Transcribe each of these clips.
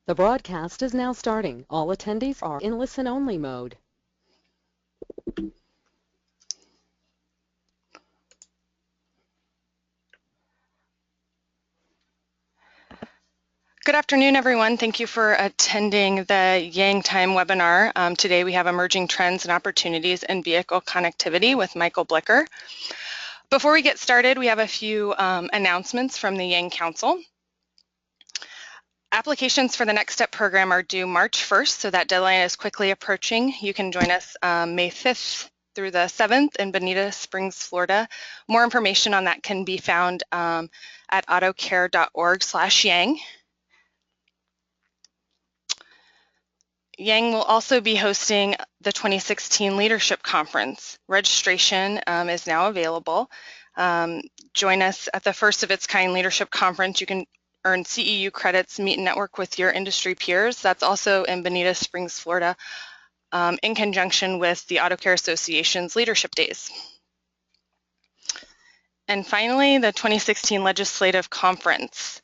The broadcast is now starting. All attendees are in listen-only mode. Good afternoon, everyone. Thank you for attending the YANGtime webinar. Today we have Emerging Trends and Opportunities in Vehicle Connectivity with Michael Blicker. Before we get started, we have a few announcements from the Yang Council. Applications for the Next Step program are due March 1st, so that deadline is quickly approaching. You can join us May 5th through the 7th in Bonita Springs, Florida. More information on that can be found at autocare.org/yang. Yang will also be hosting the 2016 Leadership Conference. Registration is now available. Join us at the first of its kind Leadership Conference. You can earn CEU credits, meet and network with your industry peers. That's also in Bonita Springs, Florida, in conjunction with the Auto Care Association's Leadership Days. And finally, the 2016 Legislative Conference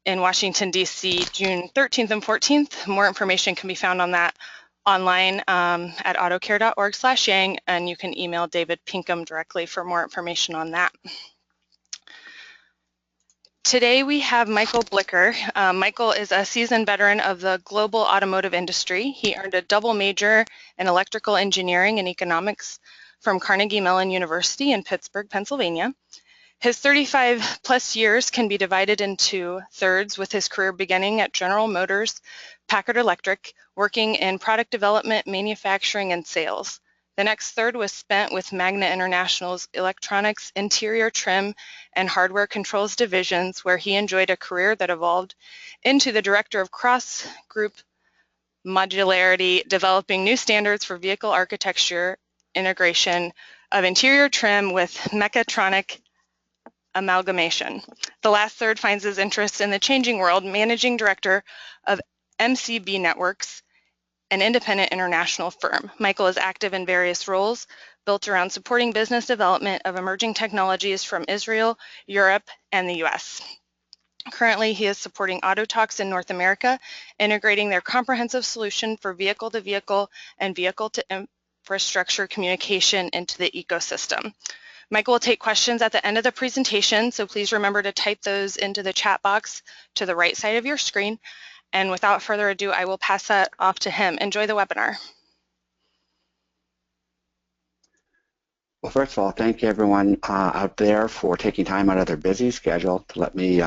in Washington, D.C., June 13th and 14th. More information can be found on that online at autocare.org/yang, and you can email David Pinkham directly for more information on that. Today we have Michael Blicker. Michael is a seasoned veteran of the global automotive industry. He earned a double major in electrical engineering and economics from Carnegie Mellon University in Pittsburgh, Pennsylvania. His 35 plus years can be divided into thirds, with his career beginning at General Motors, Packard Electric, working in product development, manufacturing, and sales. The next third was spent with Magna International's electronics, interior trim, and hardware controls divisions, where he enjoyed a career that evolved into the director of cross-group modularity, developing new standards for vehicle architecture, integration of interior trim with mechatronic amalgamation. The last third finds his interest in the changing world, managing director of MCB Networks, an independent international firm. Michael is active in various roles built around supporting business development of emerging technologies from Israel, Europe, and the US. Currently, he is supporting Autotalks in North America, integrating their comprehensive solution for vehicle-to-vehicle and vehicle-to-infrastructure communication into the ecosystem. Michael will take questions at the end of the presentation, so please remember to type those into the chat box to the right side of your screen. And without further ado, I will pass that off to him. Enjoy the webinar. Well, first of all, thank you everyone out there for taking time out of their busy schedule to let me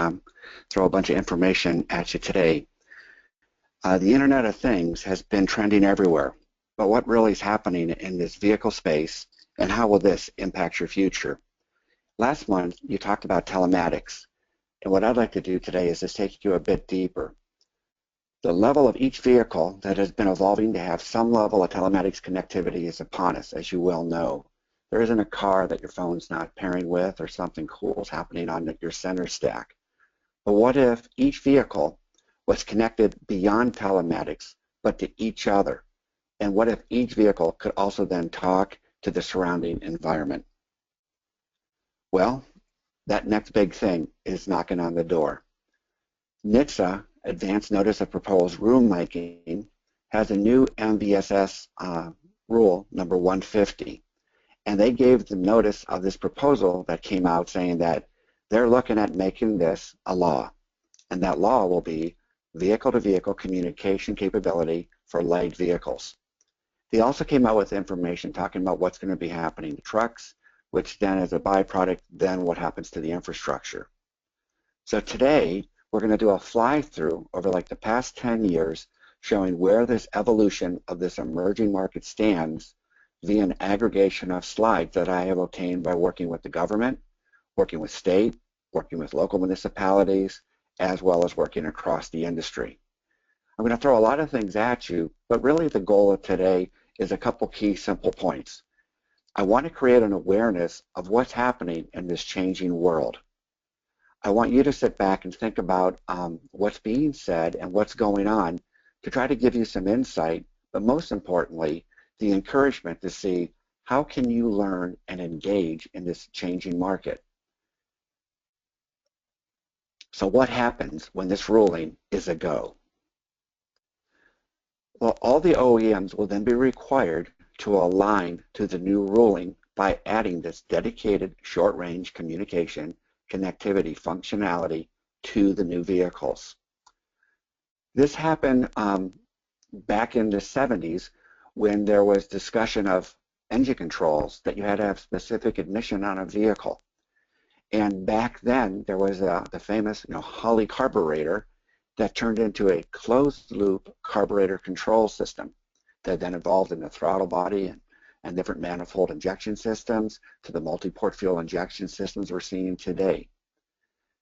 throw a bunch of information at you today. The Internet of Things has been trending everywhere, but what really is happening in this vehicle space, and how will this impact your future? Last month, you talked about telematics, and what I'd like to do today is just take you a bit deeper. The level of each vehicle that has been evolving to have some level of telematics connectivity is upon us, as you well know. There isn't a car that your phone's not pairing with, or something cool is happening on your center stack. But what if each vehicle was connected beyond telematics, but to each other? And what if each vehicle could also then talk to the surrounding environment? Well, that next big thing is knocking on the door. NHTSA, Advanced Notice of Proposed Rulemaking, has a new MVSS rule number 150, and they gave the notice of this proposal that came out saying that they're looking at making this a law, and that law will be vehicle-to-vehicle communication capability for light vehicles. They also came out with information talking about what's going to be happening to trucks, which then as a byproduct, then what happens to the infrastructure. So today, we're going to do a fly-through over like the past 10 years, showing where this evolution of this emerging market stands via an aggregation of slides that I have obtained by working with the government, working with state, working with local municipalities, as well as working across the industry. I'm going to throw a lot of things at you, but really the goal of today is a couple key simple points. I want to create an awareness of what's happening in this changing world. I want you to sit back and think about what's being said and what's going on to try to give you some insight, but most importantly, the encouragement to see how can you learn and engage in this changing market. So what happens when this ruling is a go? Well, all the OEMs will then be required to align to the new ruling by adding this dedicated short-range communication connectivity functionality to the new vehicles. This happened back in the 70s when there was discussion of engine controls that you had to have specific ignition on a vehicle. And back then there was the famous Holley carburetor that turned into a closed-loop carburetor control system that then evolved in the throttle body and different manifold injection systems to the multi-port fuel injection systems we're seeing today.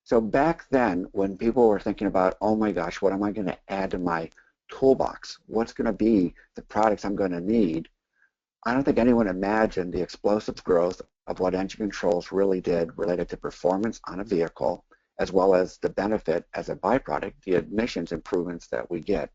So back then, when people were thinking about, oh my gosh, what am I going to add to my toolbox? What's going to be the products I'm going to need? I don't think anyone imagined the explosive growth of what engine controls really did related to performance on a vehicle, as well as the benefit as a byproduct, the emissions improvements that we get.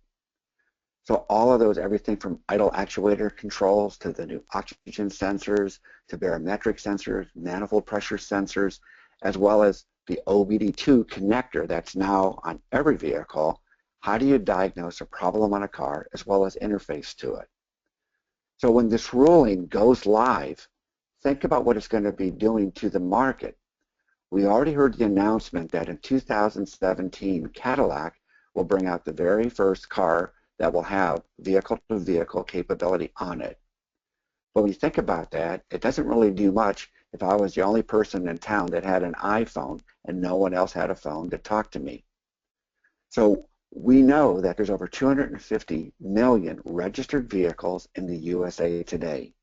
So all of those, everything from idle actuator controls to the new oxygen sensors, to barometric sensors, manifold pressure sensors, as well as the OBD2 connector that's now on every vehicle. How do you diagnose a problem on a car as well as interface to it? So when this ruling goes live, think about what it's going to be doing to the market. We already heard the announcement that in 2017, Cadillac will bring out the very first car that will have vehicle-to-vehicle capability on it. But when you think about that, it doesn't really do much if I was the only person in town that had an iPhone and no one else had a phone to talk to me. So we know that there's over 250 million registered vehicles in the USA today.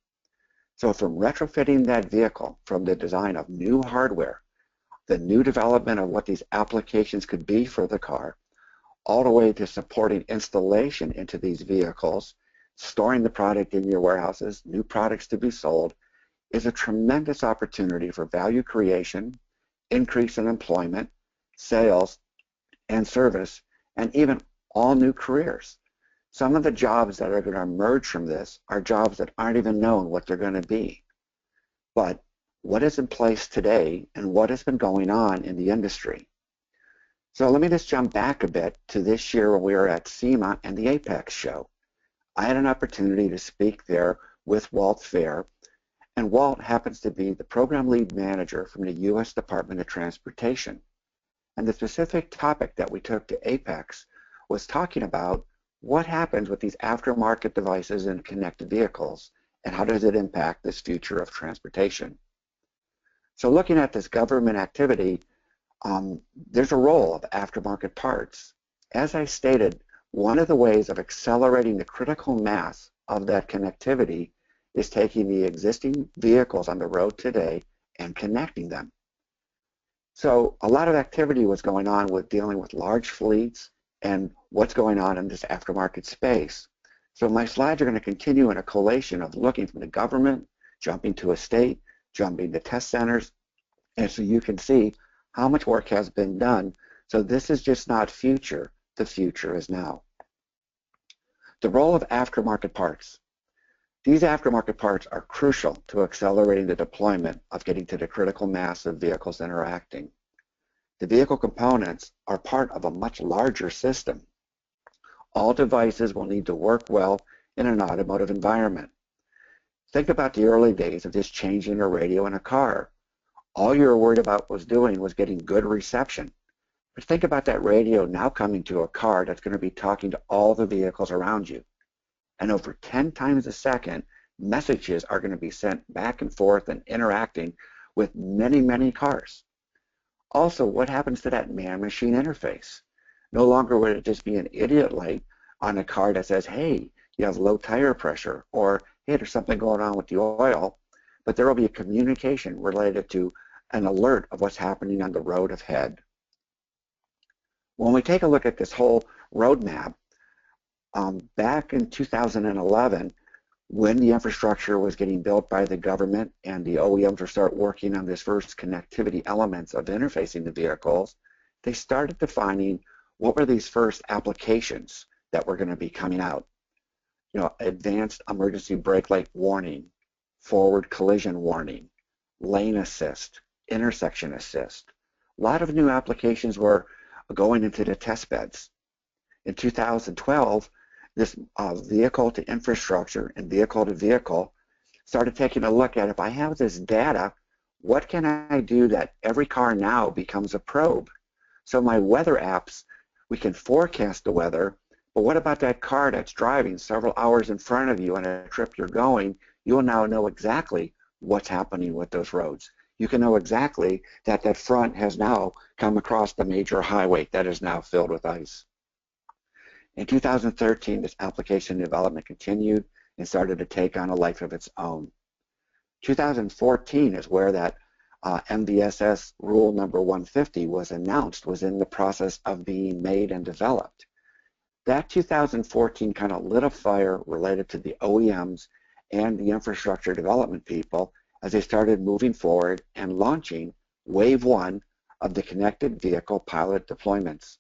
So from retrofitting that vehicle, from the design of new hardware, the new development of what these applications could be for the car, all the way to supporting installation into these vehicles, storing the product in your warehouses, new products to be sold, is a tremendous opportunity for value creation, increase in employment, sales, and service, and even all new careers. Some of the jobs that are going to emerge from this are jobs that aren't even known what they're going to be. But what is in place today and what has been going on in the industry? So let me just jump back a bit to this year when we were at SEMA and the Apex show. I had an opportunity to speak there with Walt Fair, and Walt happens to be the program lead manager from the U.S. Department of Transportation. And the specific topic that we took to Apex was talking about what happens with these aftermarket devices and connected vehicles, and how does it impact this future of transportation. So looking at this government activity, there's a role of aftermarket parts. As I stated, one of the ways of accelerating the critical mass of that connectivity is taking the existing vehicles on the road today and connecting them. So a lot of activity was going on with dealing with large fleets and what's going on in this aftermarket space. So my slides are going to continue in a collation of looking from the government, jumping to a state, jumping to test centers, and so you can see how much work has been done. So this is just not future, the future is now. The role of aftermarket parts. These aftermarket parts are crucial to accelerating the deployment of getting to the critical mass of vehicles interacting. The vehicle components are part of a much larger system. All devices will need to work well in an automotive environment. Think about the early days of just changing a radio in a car. All you were worried about was getting good reception. But think about that radio now coming to a car that's going to be talking to all the vehicles around you. And over 10 times a second, messages are going to be sent back and forth and interacting with many, many cars. Also, what happens to that man-machine interface? No longer would it just be an idiot light on a car that says, hey, you have low tire pressure, or hey, there's something going on with the oil, but there will be a communication related to an alert of what's happening on the road ahead. When we take a look at this whole roadmap, back in 2011, when the infrastructure was getting built by the government and the OEMs were start working on this first connectivity elements of interfacing the vehicles, they started defining what were these first applications that were going to be coming out. You know, advanced emergency brake light warning, forward collision warning, lane assist, intersection assist. A lot of new applications were going into the test beds. In 2012, this vehicle to infrastructure and vehicle to vehicle, started taking a look at, if I have this data, what can I do that every car now becomes a probe? So my weather apps, we can forecast the weather, but what about that car that's driving several hours in front of you on a trip you're going? You'll now know exactly what's happening with those roads. You can know exactly that that front has now come across the major highway that is now filled with ice. In 2013, this application development continued and started to take on a life of its own. 2014 is where that MVSS rule number 150 was announced, was in the process of being made and developed. That 2014 kind of lit a fire related to the OEMs and the infrastructure development people as they started moving forward and launching wave one of the connected vehicle pilot deployments.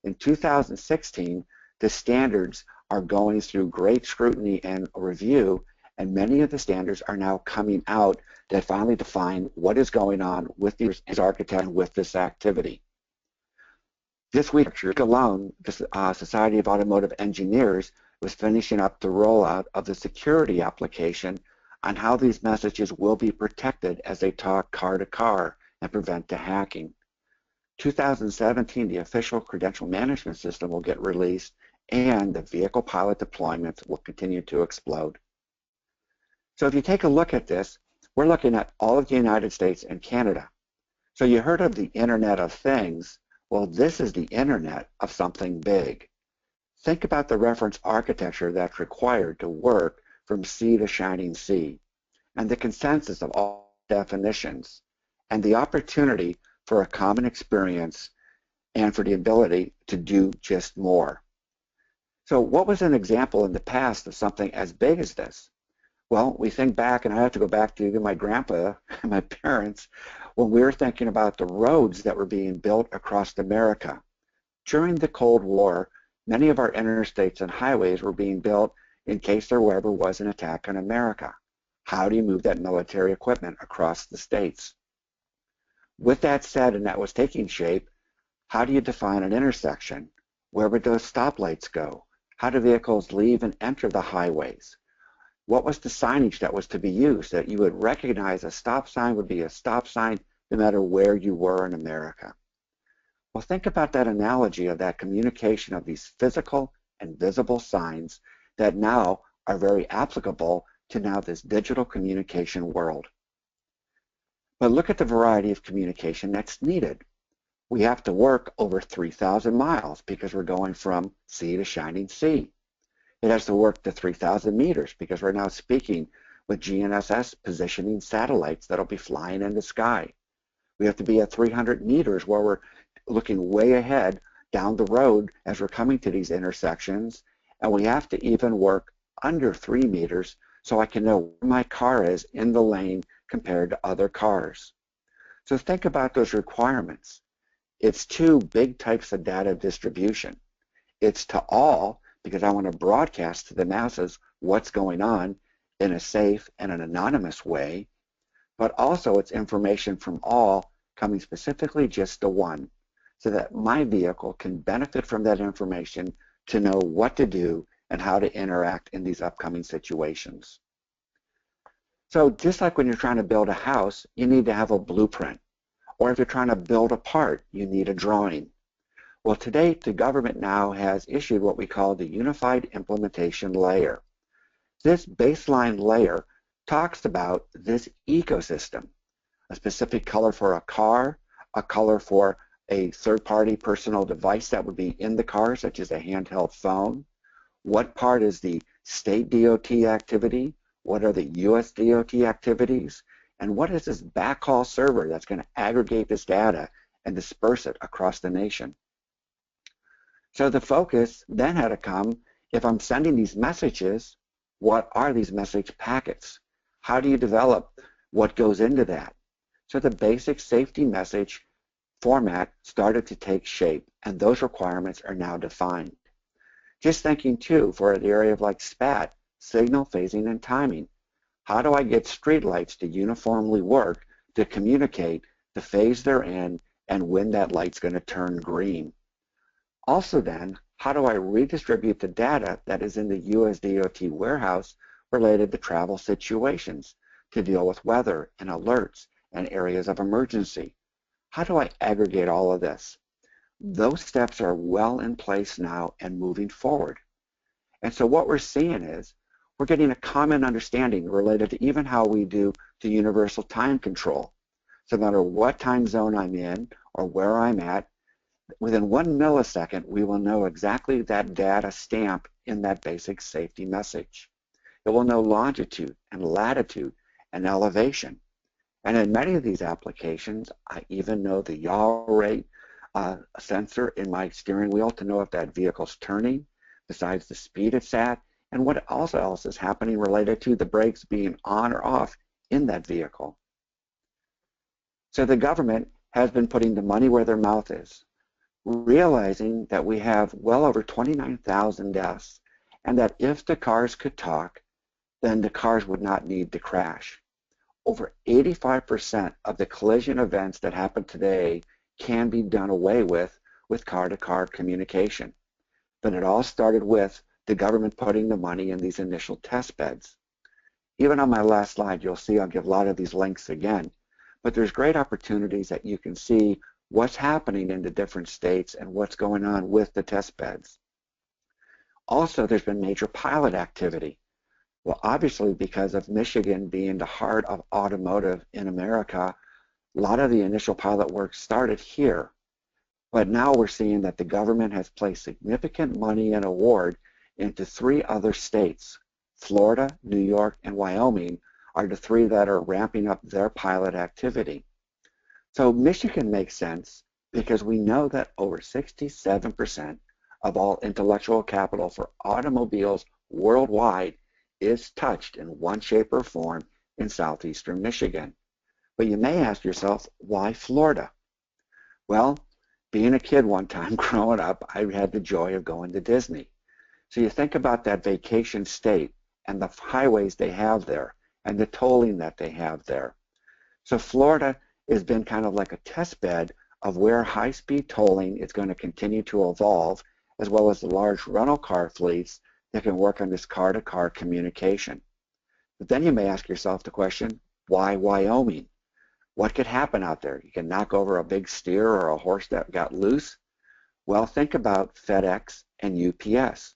In 2016, the standards are going through great scrutiny and review, and many of the standards are now coming out that finally define what is going on with these architects and with this activity. This week alone, the Society of Automotive Engineers was finishing up the rollout of the security application on how these messages will be protected as they talk car to car and prevent the hacking. 2017, the official credential management system will get released, and the vehicle pilot deployments will continue to explode. So if you take a look at this, we're looking at all of the United States and Canada. So you heard of the Internet of Things. Well, this is the Internet of something big. Think about the reference architecture that's required to work from sea to shining sea, and the consensus of all definitions, and the opportunity for a common experience and for the ability to do just more. So what was an example in the past of something as big as this? Well, we think back, and I have to go back to even my grandpa and my parents, when we were thinking about the roads that were being built across America. During the Cold War, many of our interstates and highways were being built in case there ever was an attack on America. How do you move that military equipment across the states? With that said, and that was taking shape, how do you define an intersection? Where would those stoplights go? How do vehicles leave and enter the highways? What was the signage that was to be used that you would recognize a stop sign would be a stop sign no matter where you were in America? Well, think about that analogy of that communication of these physical and visible signs that now are very applicable to now this digital communication world. But look at the variety of communication that's needed. We have to work over 3,000 miles because we're going from sea to shining sea. It has to work to 3,000 meters because we're now speaking with GNSS positioning satellites that'll be flying in the sky. We have to be at 300 meters where we're looking way ahead down the road as we're coming to these intersections, and we have to even work under 3 meters so I can know where my car is in the lane compared to other cars. So think about those requirements. It's two big types of data distribution. It's to all, because I want to broadcast to the masses what's going on in a safe and an anonymous way, but also it's information from all coming specifically just to one, so that my vehicle can benefit from that information to know what to do and how to interact in these upcoming situations. So just like when you're trying to build a house, you need to have a blueprint. Or if you're trying to build a part, you need a drawing. Well, to date, the government now has issued what we call the Unified Implementation Layer. This baseline layer talks about this ecosystem, a specific color for a car, a color for a third-party personal device that would be in the car, such as a handheld phone. What part is the state DOT activity? What are the US DOT activities? And what is this backhaul server that's going to aggregate this data and disperse it across the nation? So the focus then had to come, if I'm sending these messages, what are these message packets? How do you develop what goes into that? So the basic safety message format started to take shape, and those requirements are now defined. Just thinking too, for the area of like SPAT, signal phasing and timing. How do I get streetlights to uniformly work to communicate the phase they're in and when that light's going to turn green? Also then, how do I redistribute the data that is in the USDOT warehouse related to travel situations to deal with weather and alerts and areas of emergency? How do I aggregate all of this? Those steps are well in place now and moving forward. And so what we're seeing is we're getting a common understanding related to even how we do the universal time control. So no matter what time zone I'm in or where I'm at, within 1 millisecond, we will know exactly that data stamp in that basic safety message. It will know longitude and latitude and elevation. And in many of these applications, I even know the yaw rate sensor in my steering wheel to know if that vehicle's turning, besides the speed it's at, and what else is happening related to the brakes being on or off in that vehicle. So the government has been putting the money where their mouth is, realizing that we have well over 29,000 deaths, and that if the cars could talk, then the cars would not need to crash. Over 85% of the collision events that happen today can be done away with car-to-car communication. But it all started with the government putting the money in these initial test beds. Even on my last slide, you'll see I'll give a lot of these links again, but there's great opportunities that you can see what's happening in the different states and what's going on with the test beds. Also, there's been major pilot activity. Well, obviously, because of Michigan being the heart of automotive in America, a lot of the initial pilot work started here. But now we're seeing that the government has placed significant money and award into 3 other states. Florida, New York, and Wyoming are the 3 that are ramping up their pilot activity. So Michigan makes sense because we know that over 67% of all intellectual capital for automobiles worldwide is touched in one shape or form in southeastern Michigan. But you may ask yourself, why Florida? Well, being a kid one time growing up, I had the joy of going to Disney. So you think about that vacation state and the highways they have there and the tolling that they have there. So Florida has been kind of like a test bed of where high-speed tolling is going to continue to evolve, as well as the large rental car fleets that can work on this car-to-car communication. But then you may ask yourself the question, why Wyoming? What could happen out there? You can knock over a big steer or a horse that got loose? Well, think about FedEx and UPS.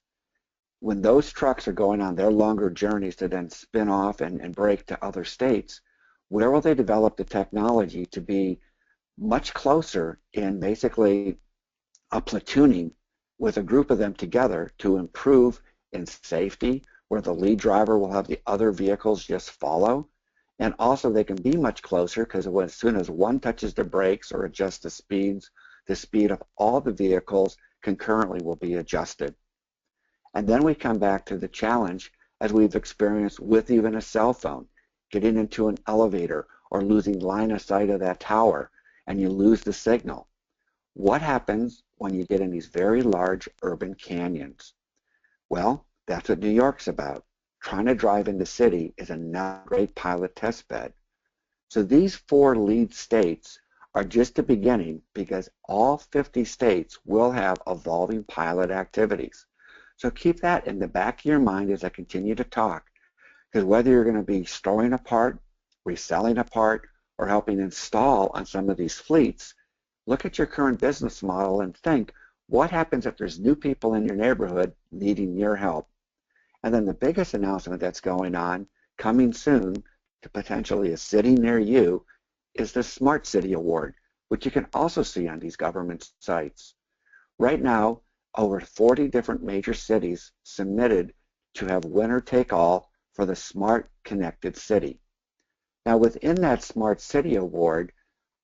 When those trucks are going on their longer journeys to then spin off and break to other states, where will they develop the technology to be much closer in basically a platooning with a group of them together to improve in safety, where the lead driver will have the other vehicles just follow? And also they can be much closer because as soon as one touches the brakes or adjusts the speed of all the vehicles concurrently will be adjusted. And then we come back to the challenge as we've experienced with even a cell phone, getting into an elevator or losing line of sight of that tower and you lose the signal. What happens when you get in these very large urban canyons? Well, that's what New York's about. Trying to drive in the city is another great pilot test bed. So these 4 lead states are just the beginning because all 50 states will have evolving pilot activities. So keep that in the back of your mind as I continue to talk, because whether you're going to be storing a part, reselling a part, or helping install on some of these fleets, look at your current business model and think, what happens if there's new people in your neighborhood needing your help? And then the biggest announcement that's going on, coming soon to potentially a city near you, is the Smart City Award, which you can also see on these government sites. Right now, over 40 different major cities submitted to have winner take all for the Smart Connected City. Now within that Smart City Award,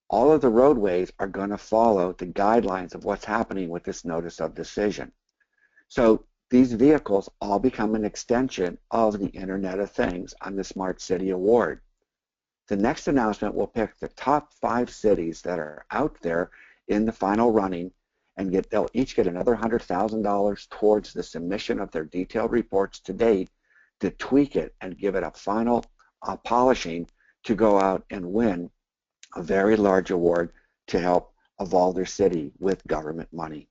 all of the roadways are going to follow the guidelines of what's happening with this notice of decision. So these vehicles all become an extension of the Internet of Things on the Smart City Award. The next announcement will pick the top 5 cities that are out there in the final running, and they'll each get another $100,000 towards the submission of their detailed reports to date to tweak it and give it a final polishing to go out and win a very large award to help evolve their city with government money.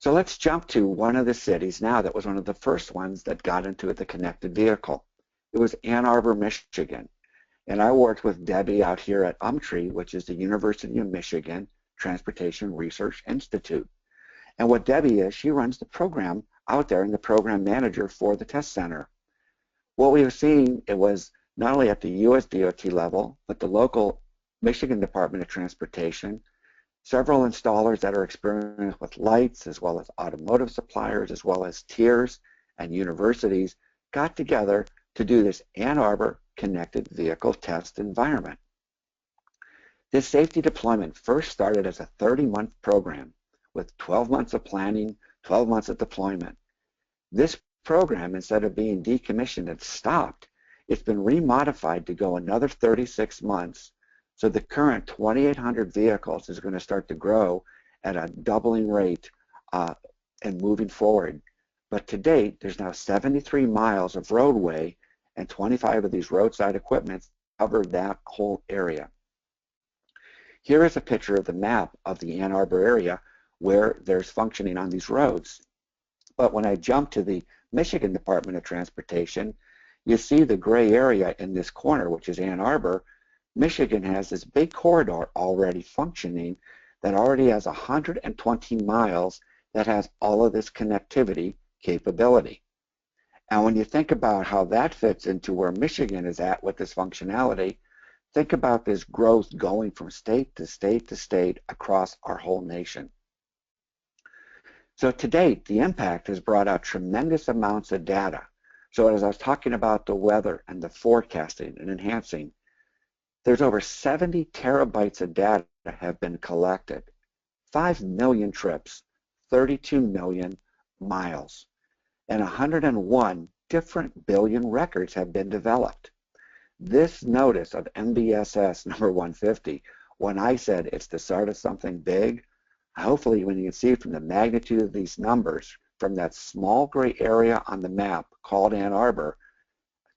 So let's jump to one of the cities now that was one of the first ones that got into the connected vehicle. It was Ann Arbor, Michigan. And I worked with Debbie out here at UMTRI, which is the University of Michigan Transportation Research Institute. And what Debbie is, she runs the program out there and the program manager for the test center. What we were seeing, it was not only at the US DOT level, but the local Michigan Department of Transportation, several installers that are experienced with lights, as well as automotive suppliers, as well as tiers and universities, got together to do this Ann Arbor Connected Vehicle Test Environment. This safety deployment first started as a 30-month program with 12 months of planning, 12 months of deployment. This program, instead of being decommissioned and stopped, it's been remodified to go another 36 months. So the current 2,800 vehicles is going to start to grow at a doubling rate and moving forward. But to date, there's now 73 miles of roadway, and 25 of these roadside equipment cover that whole area. Here is a picture of the map of the Ann Arbor area where there's functioning on these roads. But when I jump to the Michigan Department of Transportation, you see the gray area in this corner, which is Ann Arbor. Michigan has this big corridor already functioning that already has 120 miles that has all of this connectivity capability. And when you think about how that fits into where Michigan is at with this functionality, think about this growth going from state to state to state across our whole nation. So to date, the impact has brought out tremendous amounts of data. So as I was talking about the weather and the forecasting and enhancing, there's over 70 terabytes of data have been collected, 5 million trips, 32 million miles, and 101 different billion records have been developed. This notice of MBSS number 150, when I said it's the start of something big, hopefully when you can see from the magnitude of these numbers from that small gray area on the map called Ann Arbor,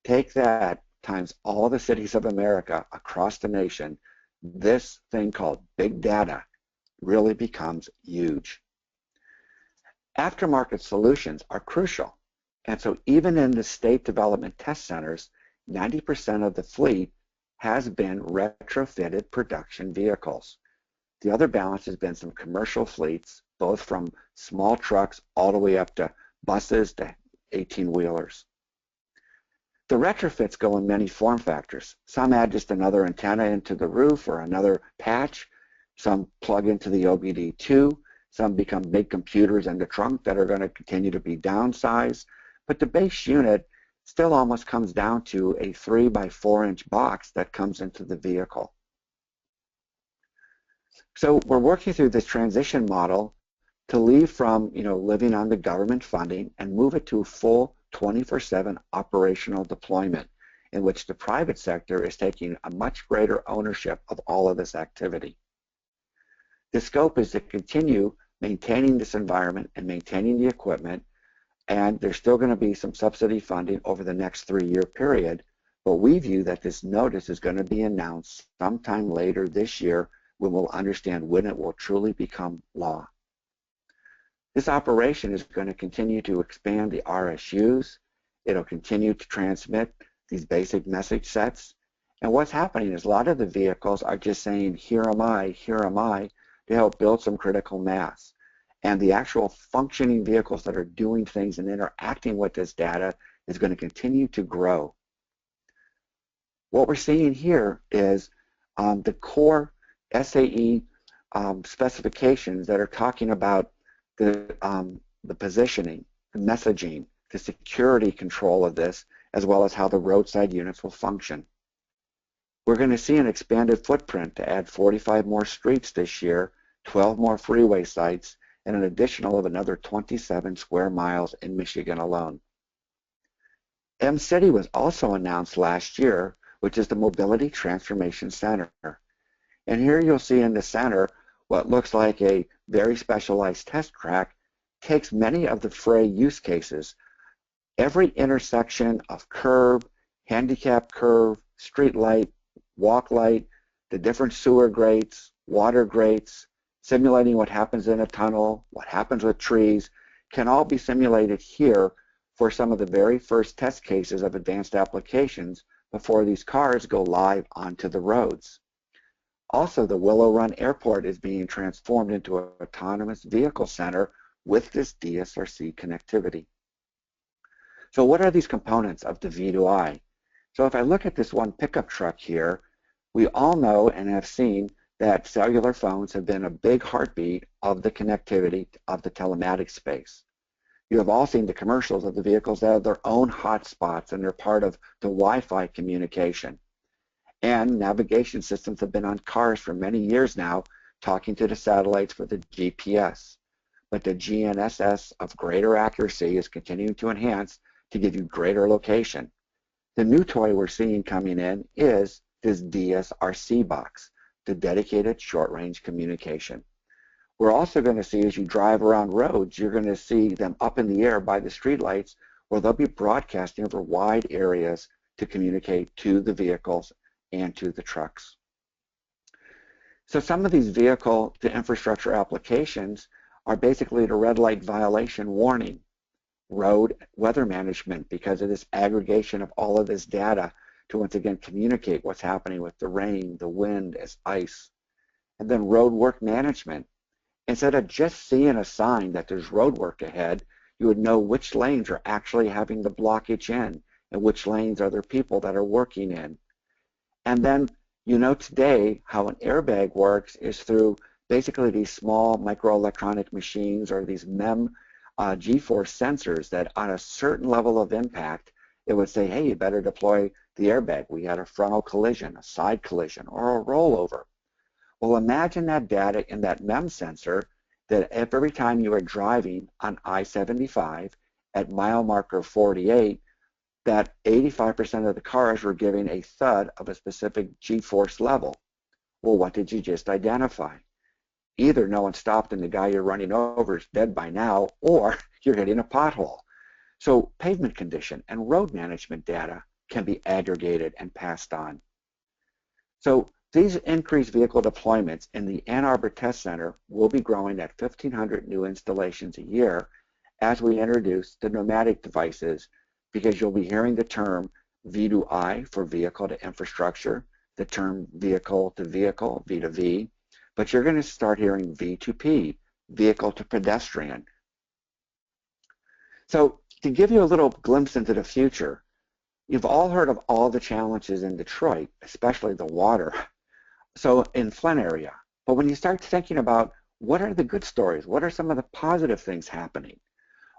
take that times all the cities of America across the nation, this thing called big data really becomes huge. Aftermarket solutions are crucial. And so even in the state development test centers, 90% of the fleet has been retrofitted production vehicles. The other balance has been some commercial fleets, both from small trucks all the way up to buses to 18-wheelers. The retrofits go in many form factors. Some add just another antenna into the roof or another patch. Some plug into the OBD2. Some become big computers in the trunk that are going to continue to be downsized. But the base unit still almost comes down to a 3 by 4 inch box that comes into the vehicle. So we're working through this transition model to leave from living on the government funding and move it to full 24/7 operational deployment in which the private sector is taking a much greater ownership of all of this activity. The scope is to continue maintaining this environment and maintaining the equipment, and there's still going to be some subsidy funding over the next 3-year period, but we view that this notice is going to be announced sometime later this year when we'll understand when it will truly become law. This operation is going to continue to expand the RSUs. It'll continue to transmit these basic message sets. And what's happening is a lot of the vehicles are just saying, here am I, to help build some critical mass. And the actual functioning vehicles that are doing things and interacting with this data is going to continue to grow. What we're seeing here is the core SAE specifications that are talking about the positioning, the messaging, the security control of this, as well as how the roadside units will function. We're going to see an expanded footprint to add 45 more streets this year, 12 more freeway sites, and an additional of another 27 square miles in Michigan alone. M-City was also announced last year, which is the Mobility Transformation Center. And here you'll see in the center what looks like a very specialized test track takes many of the fray use cases. Every intersection of curb, handicap curve, street light, walk light, the different sewer grates, water grates, Simulating what happens in a tunnel, what happens with trees, can all be simulated here for some of the very first test cases of advanced applications before these cars go live onto the roads. Also, the Willow Run Airport is being transformed into an autonomous vehicle center with this DSRC connectivity. So what are these components of the V2I? So if I look at this one pickup truck here, we all know and have seen that cellular phones have been a big heartbeat of the connectivity of the telematics space. You have all seen the commercials of the vehicles that have their own hotspots and they're part of the Wi-Fi communication. And navigation systems have been on cars for many years now, talking to the satellites for the GPS. But the GNSS of greater accuracy is continuing to enhance to give you greater location. The new toy we're seeing coming in is this DSRC box, the dedicated short-range communication. We're also going to see, as you drive around roads, you're going to see them up in the air by the streetlights, where they'll be broadcasting over wide areas to communicate to the vehicles and to the trucks. So some of these vehicle to infrastructure applications are basically the red light violation warning, road weather management, because of this aggregation of all of this data to once again communicate what's happening with the rain, the wind, as ice. And then road work management. Instead of just seeing a sign that there's road work ahead, you would know which lanes are actually having the blockage in and which lanes are there people that are working in. And then you know today how an airbag works is through basically these small microelectronic machines or these MEM G-force sensors that on a certain level of impact, it would say, hey, you better deploy the airbag. We had a frontal collision, a side collision, or a rollover. Well, imagine that data in that MEM sensor that every time you are driving on I-75 at mile marker 48, that 85% of the cars were giving a thud of a specific G-force level. Well, what did you just identify? Either no one stopped and the guy you're running over is dead by now, or you're hitting a pothole. So pavement condition and road management data can be aggregated and passed on. So these increased vehicle deployments in the Ann Arbor Test Center will be growing at 1,500 new installations a year as we introduce the nomadic devices, because you'll be hearing the term V2I for vehicle to infrastructure, the term vehicle to vehicle, V2V, but you're going to start hearing V2P, vehicle to pedestrian. So to give you a little glimpse into the future, you've all heard of all the challenges in Detroit, especially the water, so in Flint area. But when you start thinking about what are the good stories, what are some of the positive things happening?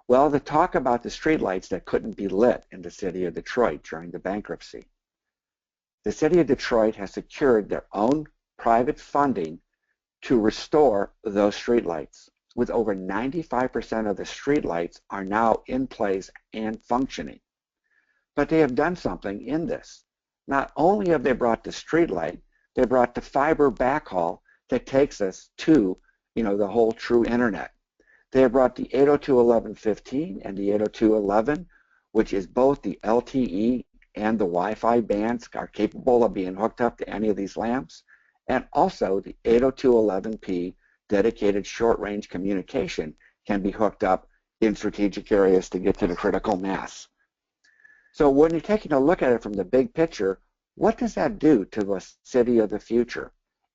Well, the talk about the streetlights that couldn't be lit in the city of Detroit during the bankruptcy. The city of Detroit has secured their own private funding to restore those streetlights, with over 95% of the streetlights are now in place and functioning. But they have done something in this. Not only have they brought the streetlight, they brought the fiber backhaul that takes us to, the whole true internet. They have brought the 802.11.15 and the 802.11, which is both the LTE and the Wi-Fi bands are capable of being hooked up to any of these lamps, and also the 802.11p dedicated short-range communication can be hooked up in strategic areas to get to the critical mass. So when you're taking a look at it from the big picture, what does that do to the city of the future?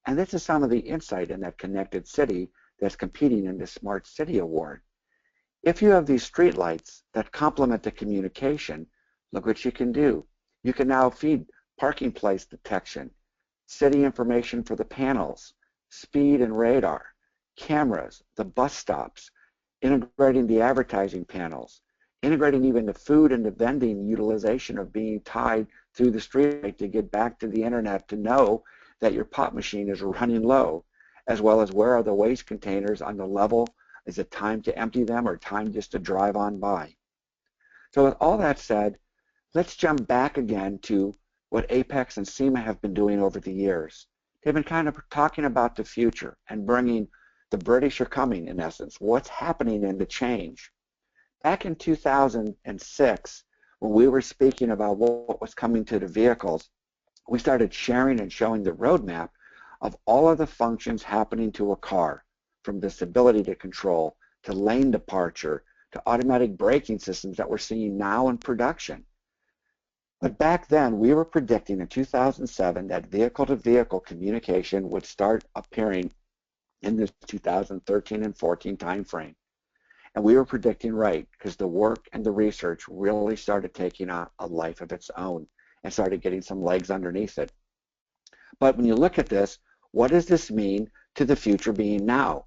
And this is some of the insight in that connected city that's competing in the Smart City Award. If you have these streetlights that complement the communication, look what you can do. You can now feed parking place detection, city information for the panels, speed and radar, cameras, the bus stops, integrating the advertising panels, integrating even the food and the vending utilization of being tied through the streetlight to get back to the internet to know that your pop machine is running low, as well as where are the waste containers on the level. Is it time to empty them or time just to drive on by? So with all that said, let's jump back again to what Apex and SEMA have been doing over the years. They've been kind of talking about the future and bringing the British are coming, in essence, what's happening in the change. Back in 2006, when we were speaking about what was coming to the vehicles, we started sharing and showing the roadmap of all of the functions happening to a car. from visibility to control, to lane departure, to automatic braking systems that we're seeing now in production. But back then, we were predicting in 2007 that vehicle-to-vehicle communication would start appearing in this 2013 and 14 timeframe. And we were predicting right, because the work and the research really started taking on a life of its own and started getting some legs underneath it. But when you look at this, what does this mean to the future being now?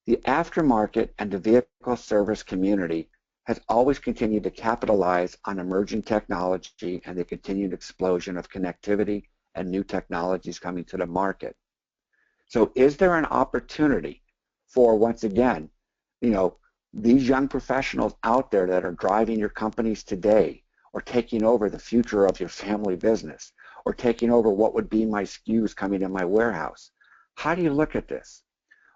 The aftermarket and the vehicle service community has always continued to capitalize on emerging technology and the continued explosion of connectivity and new technologies coming to the market. So is there an opportunity for, once again, these young professionals out there that are driving your companies today, or taking over the future of your family business, or taking over what would be my SKUs coming in my warehouse? How do you look at this?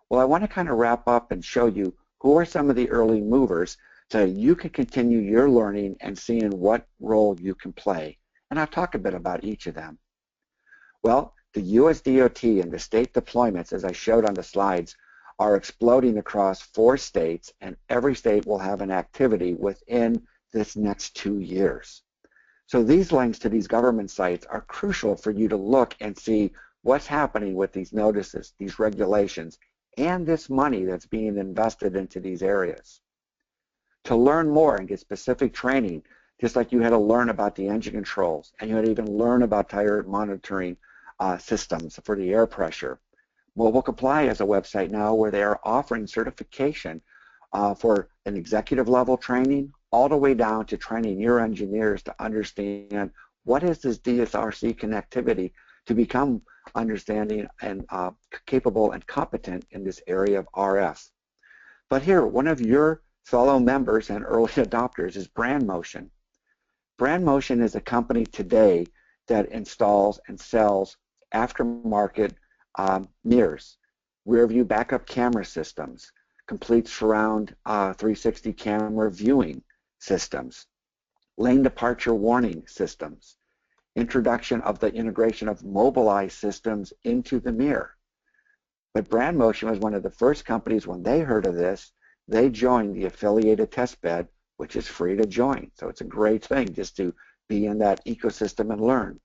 Well, I want to kind of wrap up and show you who are some of the early movers so you can continue your learning and seeing what role you can play. And I'll talk a bit about each of them. Well, the US DOT and the state deployments, as I showed on the slides, are exploding across 4 states, and every state will have an activity within this next 2 years. So these links to these government sites are crucial for you to look and see what's happening with these notices, these regulations, and this money that's being invested into these areas. To learn more and get specific training, just like you had to learn about the engine controls, and you had to even learn about tire monitoring systems for the air pressure. Mobile Comply has a website now where they are offering certification for an executive level training, all the way down to training your engineers to understand what is this DSRC connectivity to become understanding and capable and competent in this area of RF. But here, one of your fellow members and early adopters is Brand Motion. Brand Motion is a company today that installs and sells aftermarket mirrors, rear view backup camera systems, complete surround 360 camera viewing systems, lane departure warning systems, introduction of the integration of Mobileye systems into the mirror. But Brand Motion was one of the first companies, when they heard of this, they joined the affiliated Testbed, which is free to join. So it's a great thing just to be in that ecosystem and learn.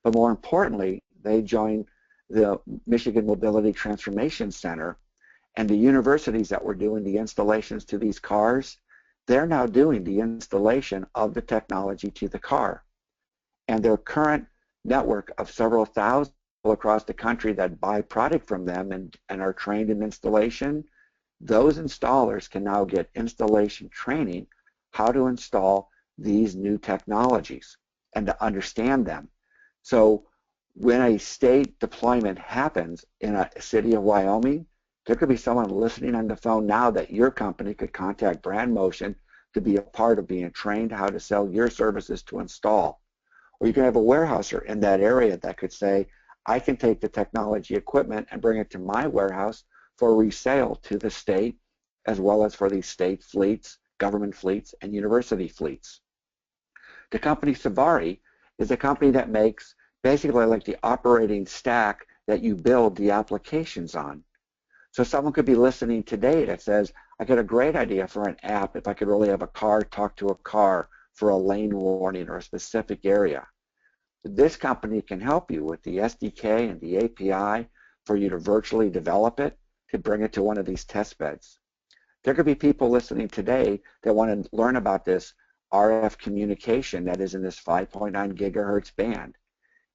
But more importantly, they joined the Michigan Mobility Transformation Center, and the universities that were doing the installations to these cars, they're now doing the installation of the technology to the car. And their current network of several thousand people across the country that buy product from them and are trained in installation, those installers can now get installation training, how to install these new technologies and to understand them. So when a state deployment happens in a city of Wyoming, there could be someone listening on the phone now that your company could contact Brand Motion to be a part of being trained how to sell your services to install. Or you can have a warehouser in that area that could say, I can take the technology equipment and bring it to my warehouse for resale to the state, as well as for these state fleets, government fleets, and university fleets. The company Savari is a company that makes basically like the operating stack that you build the applications on. So someone could be listening today that says, I got a great idea for an app if I could really have a car talk to a car for a lane warning or a specific area. This company can help you with the SDK and the API for you to virtually develop it to bring it to one of these test beds. There could be people listening today that want to learn about this RF communication that is in this 5.9 gigahertz band.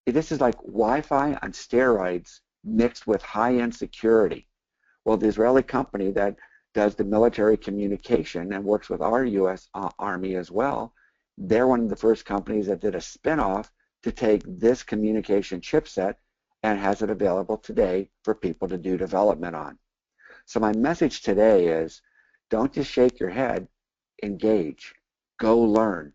This is like Wi-Fi on steroids mixed with high-end security. Well, the Israeli company that does the military communication and works with our U.S. Army as well, they're one of the first companies that did a spin-off to take this communication chipset and has it available today for people to do development on. So my message today is, don't just shake your head, engage, go learn.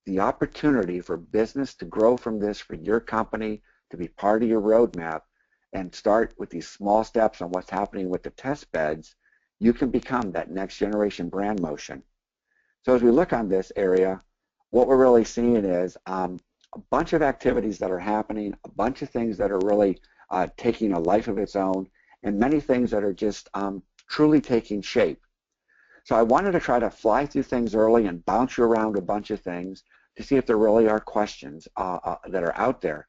The opportunity for business to grow from this, for your company to be part of your roadmap and start with these small steps on what's happening with the test beds, you can become that next generation Brand Motion. So as we look on this area, what we're really seeing is a bunch of activities that are happening, a bunch of things that are really taking a life of its own, and many things that are just truly taking shape. So I wanted to try to fly through things early and bounce you around a bunch of things to see if there really are questions that are out there.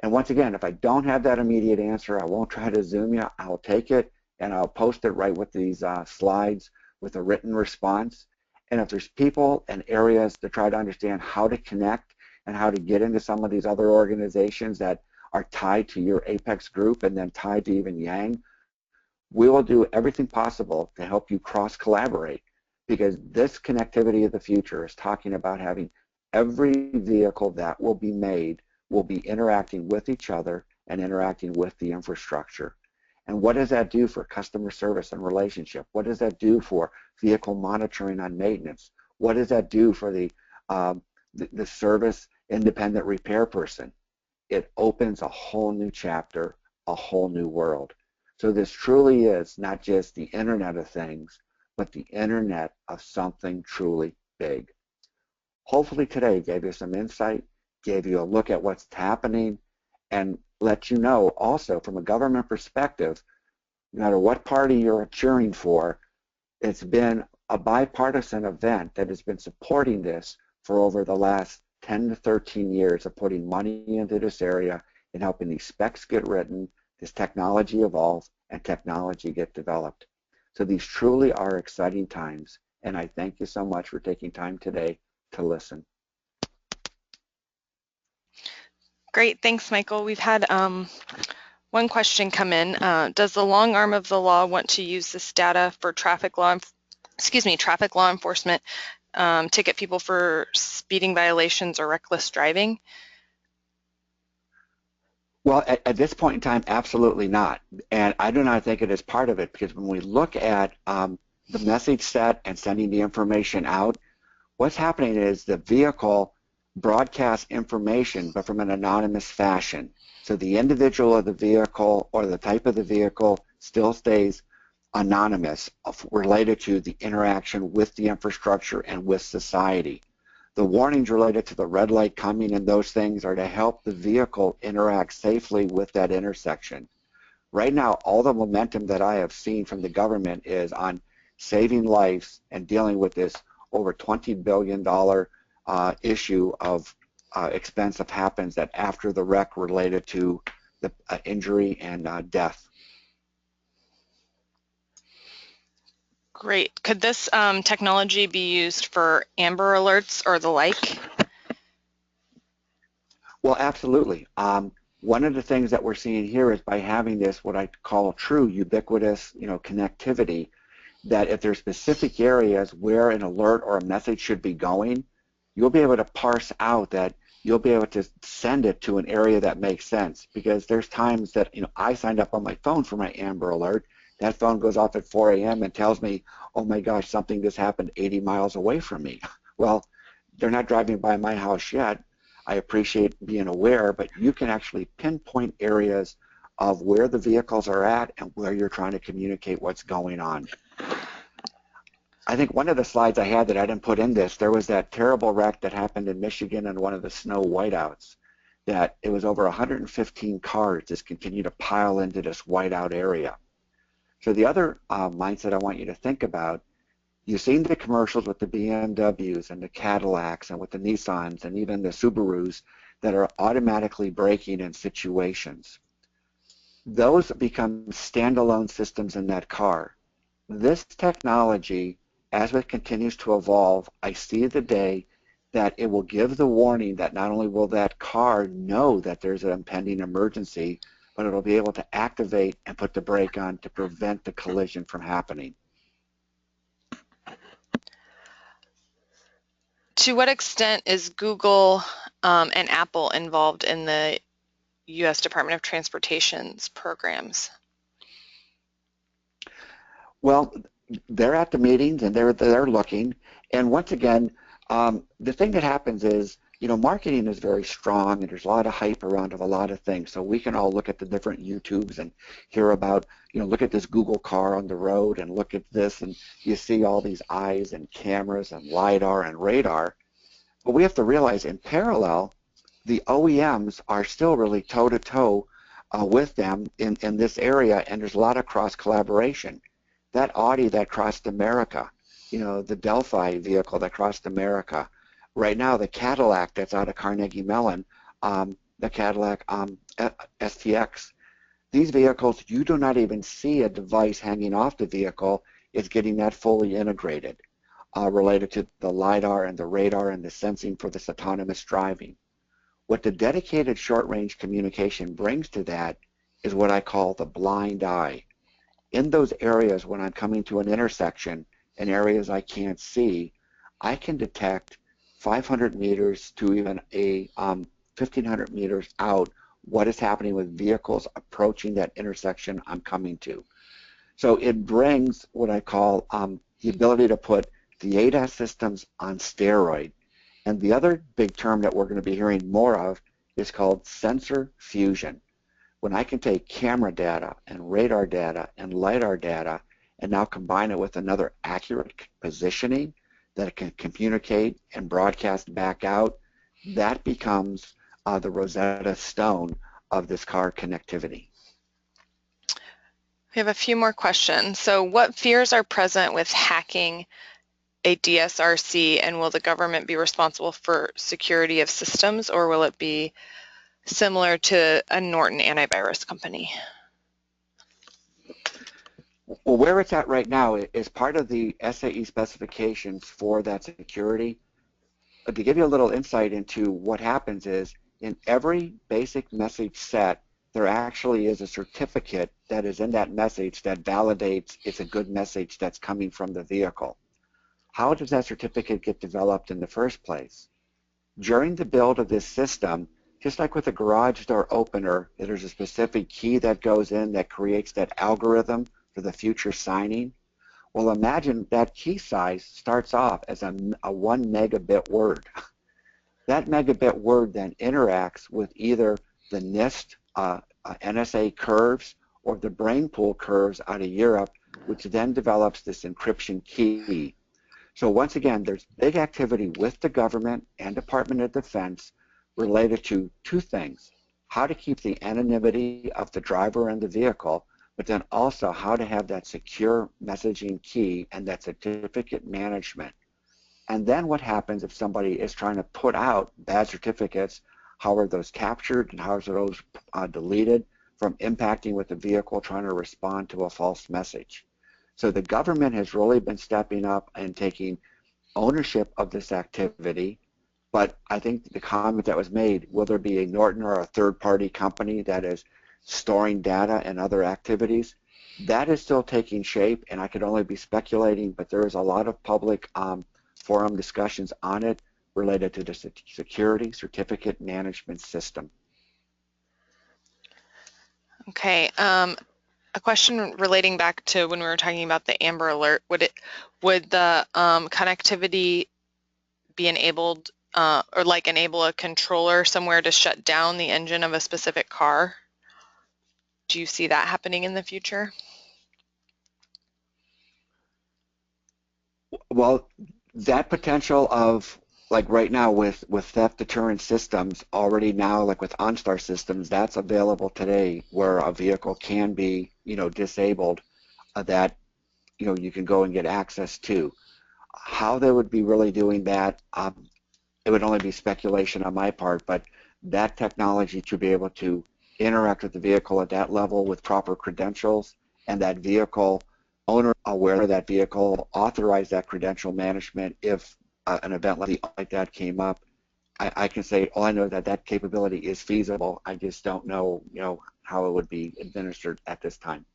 And once again, if I don't have that immediate answer, I won't try to Zoom you. I'll take it and I'll post it right with these slides with a written response. And if there's people and areas to try to understand how to connect and how to get into some of these other organizations that are tied to your Apex group and then tied to even Yang, we will do everything possible to help you cross-collaborate, because this connectivity of the future is talking about having every vehicle that will be made will be interacting with each other and interacting with the infrastructure. And what does that do for customer service and relationship? What does that do for vehicle monitoring on maintenance? What does that do for the service independent repair person? It opens a whole new chapter, a whole new world. So this truly is not just the Internet of Things, but the Internet of something truly big. Hopefully today gave you some insight, gave you a look at what's happening, and let you know also from a government perspective, no matter what party you're cheering for, it's been a bipartisan event that has been supporting this for over the last 10 to 13 years of putting money into this area and helping these specs get written, this technology evolve, and technology get developed. So these truly are exciting times, and I thank you so much for taking time today to listen. Great, thanks, Michael. We've had one question come in. Does the long arm of the law want to use this data for traffic law enforcement, ticket people for speeding violations or reckless driving? Well, at this point in time, absolutely not. And I do not think it is part of it, because when we look at the message set and sending the information out, what's happening is the vehicle broadcasts information, but from an anonymous fashion. So the individual of the vehicle or the type of the vehicle still stays anonymous, related to the interaction with the infrastructure and with society. The warnings related to the red light coming and those things are to help the vehicle interact safely with that intersection. Right now, all the momentum that I have seen from the government is on saving lives and dealing with this over $20 billion issue of expense that happens that after the wreck related to the injury and death. Great. Could this technology be used for Amber Alerts or the like? Well, absolutely. One of the things that we're seeing here is by having this, what I call true ubiquitous, connectivity, that if there's specific areas where an alert or a message should be going, you'll be able to parse out that you'll be able to send it to an area that makes sense. Because there's times that, I signed up on my phone for my Amber Alert. That phone goes off at 4 a.m. and tells me, oh my gosh, something just happened 80 miles away from me. Well, they're not driving by my house yet. I appreciate being aware, but you can actually pinpoint areas of where the vehicles are at and where you're trying to communicate what's going on. I think one of the slides I had that I didn't put in this, there was that terrible wreck that happened in Michigan on one of the snow whiteouts, that it was over 115 cars just continue to pile into this whiteout area. So the other mindset I want you to think about, you've seen the commercials with the BMWs and the Cadillacs and with the Nissans and even the Subarus that are automatically braking in situations. Those become standalone systems in that car. This technology, as it continues to evolve, I see the day that it will give the warning that not only will that car know that there's an impending emergency, but it'll be able to activate and put the brake on to prevent the collision from happening. To what extent is Google and Apple involved in the U.S. Department of Transportation's programs? Well, they're at the meetings and they're looking. And once again, the thing that happens is, marketing is very strong and there's a lot of hype around of a lot of things. So we can all look at the different YouTubes and hear about, look at this Google car on the road and look at this, and you see all these eyes and cameras and LiDAR and radar. But we have to realize in parallel, the OEMs are still really toe-to-toe with them in this area, and there's a lot of cross collaboration. That Audi that crossed America, the Delphi vehicle that crossed America, right now the Cadillac that's out of Carnegie Mellon, the Cadillac STX, these vehicles, you do not even see a device hanging off the vehicle. It's getting that fully integrated, related to the LiDAR and the radar and the sensing for this autonomous driving. What the dedicated short-range communication brings to that is what I call the blind eye. In those areas when I'm coming to an intersection, in areas I can't see, I can detect 500 meters to even 1,500 meters out what is happening with vehicles approaching that intersection I'm coming to. So it brings what I call the ability to put the ADAS systems on steroid. And the other big term that we're going to be hearing more of is called sensor fusion. When I can take camera data and radar data and LiDAR data and now combine it with another accurate positioning that it can communicate and broadcast back out, that becomes the Rosetta Stone of this car connectivity. We have a few more questions. So what fears are present with hacking a DSRC, and will the government be responsible for security of systems, or will it be similar to a Norton antivirus company? Well, where it's at right now is part of the SAE specifications for that security. But to give you a little insight into what happens is, in every basic message set, there actually is a certificate that is in that message that validates it's a good message that's coming from the vehicle. How does that certificate get developed in the first place? During the build of this system, just like with a garage door opener, there's a specific key that goes in that creates that algorithm for the future signing. Well, imagine that key size starts off as a 1 megabit word. That megabit word then interacts with either the NIST NSA curves or the brain pool curves out of Europe, which then develops this encryption key. So once again, there's big activity with the government and Department of Defense related to two things: how to keep the anonymity of the driver and the vehicle, but then also how to have that secure messaging key and that certificate management. And then what happens if somebody is trying to put out bad certificates? How are those captured and how are those deleted from impacting with the vehicle trying to respond to a false message? So the government has really been stepping up and taking ownership of this activity. But I think the comment that was made, will there be a Norton or a third-party company that is storing data and other activities? That is still taking shape, and I could only be speculating, but there is a lot of public forum discussions on it related to the security certificate management system. Okay, a question relating back to when we were talking about the Amber Alert. Would the connectivity be enabled or like enable a controller somewhere to shut down the engine of a specific car? Do you see that happening in the future? Well, that potential of, like right now with theft deterrent systems, already now like with OnStar systems, that's available today where a vehicle can be, disabled, that, you can go and get access to. How they would be really doing that, it would only be speculation on my part, but that technology to be able to interact with the vehicle at that level with proper credentials, and that vehicle owner aware of that vehicle, authorize that credential management if an event like that came up. I can say all I know is that that capability is feasible. I just don't know, how it would be administered at this time.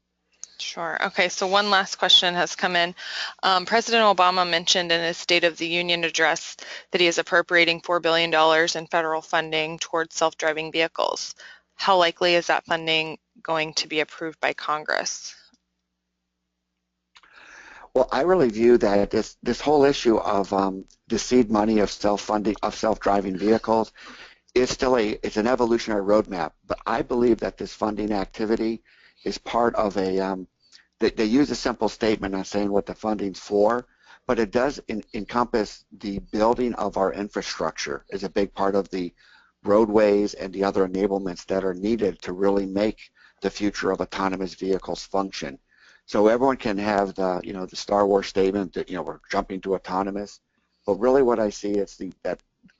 Sure. Okay, so one last question has come in. President Obama mentioned in his State of the Union address that he is appropriating $4 billion in federal funding towards self-driving vehicles. How likely is that funding going to be approved by Congress? Well, I really view that this whole issue of the seed money of self-funding of self-driving vehicles is still it's an evolutionary roadmap. But I believe that this funding activity is part of a they use a simple statement on saying what the funding's for, but it does encompass the building of our infrastructure is a big part of the roadways and the other enablements that are needed to really make the future of autonomous vehicles function. So everyone can have the, the Star Wars statement that, we're jumping to autonomous, but really what I see is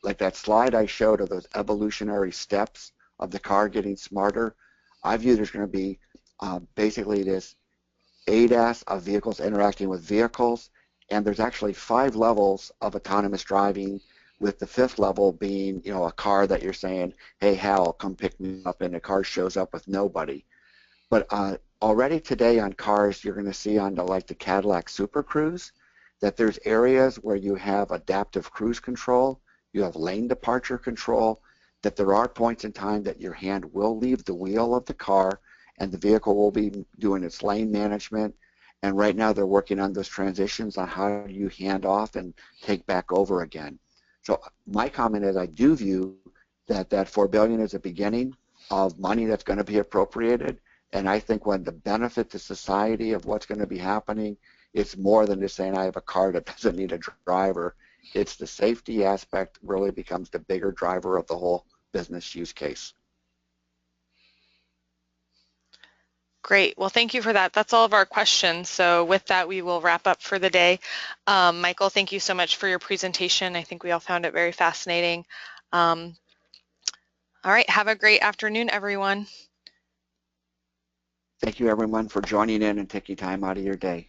like that slide I showed of those evolutionary steps of the car getting smarter. I view there's going to be basically this ADAS of vehicles interacting with vehicles, and there's actually 5 levels of autonomous driving, with the 5th level being, a car that you're saying, hey, Hal, come pick me up, and the car shows up with nobody. But already today on cars, you're going to see on the Cadillac Super Cruise that there's areas where you have adaptive cruise control, you have lane departure control, that there are points in time that your hand will leave the wheel of the car and the vehicle will be doing its lane management. And right now they're working on those transitions on how you hand off and take back over again. So my comment is I do view that $4 billion is a beginning of money that's going to be appropriated. And I think when the benefit to society of what's going to be happening, it's more than just saying I have a car that doesn't need a driver. It's the safety aspect really becomes the bigger driver of the whole business use case. Great. Well, thank you for that. That's all of our questions. So with that, we will wrap up for the day. Michael, thank you so much for your presentation. I think we all found it very fascinating. All right. Have a great afternoon, everyone. Thank you, everyone, for joining in and taking time out of your day.